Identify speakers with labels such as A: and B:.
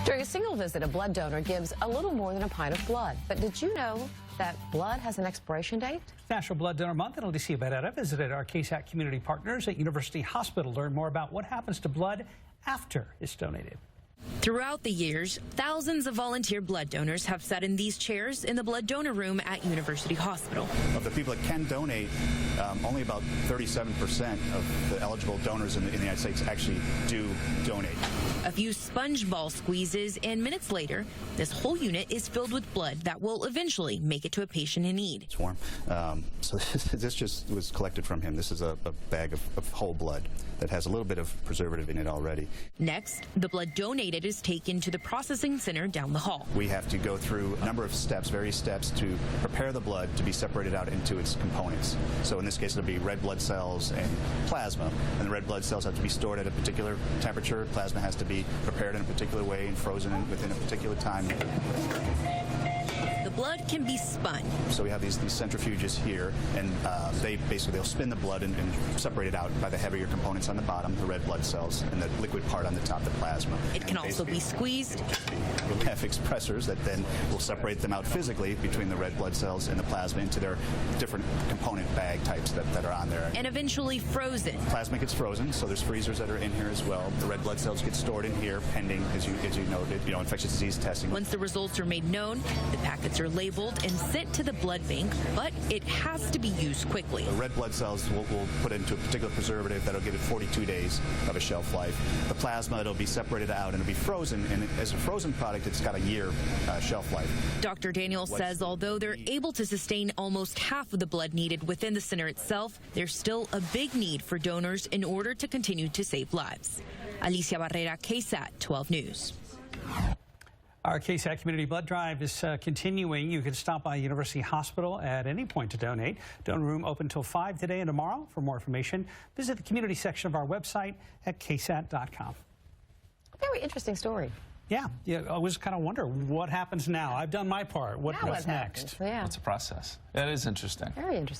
A: During a single visit, a blood donor gives a little more than a pint of blood. But did you know that blood has an expiration date?
B: National Blood Donor Month, and Alicia Barrera visited our KSAT community partners at University Hospital to learn more about what happens to blood after it's donated.
C: Throughout the years, thousands of volunteer blood donors have sat in these chairs in the blood donor room at University Hospital.
D: Of the people that can donate, only about 37% of the eligible donors in the United States actually do donate.
C: A few sponge ball squeezes, and minutes later, this whole unit is filled with blood that will eventually make it to a patient in need.
D: It's warm. So this just was collected from him. This is a bag of whole blood that has a little bit of preservative in it already.
C: Next, the blood donated is taken to the processing center down the hall.
D: We have to go through a number of steps, various steps, to prepare the blood to be separated out into its components. So in this case, it'll be red blood cells and plasma. And the red blood cells have to be stored at a particular temperature. Plasma has to be prepared in a particular way and frozen within a particular time.
C: The blood can be spun.
D: So we have these centrifuges here, and they'll spin the blood and separate it out by the heavier components on the bottom, the red blood cells, and the liquid part on the top, the plasma.
C: It can also be squeezed.
D: We'll have expressors that then will separate them out physically between the red blood cells and the plasma into their different component bag types that are on there.
C: And eventually frozen.
D: Plasma gets frozen, so there's freezers that are in here as well. The red blood cells get stored in here, pending, as you noted, infectious disease testing.
C: Once the results are made known, the packets are labeled and sent to the blood bank, but it has to be used quickly.
D: The red blood cells we'll put into a particular preservative that'll give it 42 days of a shelf life. The plasma, it'll be separated out and it'll be frozen, and as a frozen product, it's got a year shelf life.
C: Dr. Daniels says although they're able to sustain almost half of the blood needed within the center itself, there's still a big need for donors in order to continue to save lives. Alicia Barrera, KSAT 12 News.
B: Our KSAT Community Blood Drive is continuing. You can stop by University Hospital at any point to donate. Donor room open until 5 today and tomorrow. For more information, visit the community section of our website at ksat.com.
A: Very interesting story.
B: Yeah, I always kind of wonder what happens now. I've done my part. What's next?
A: Yeah.
E: What's the process? That is interesting.
A: Very interesting.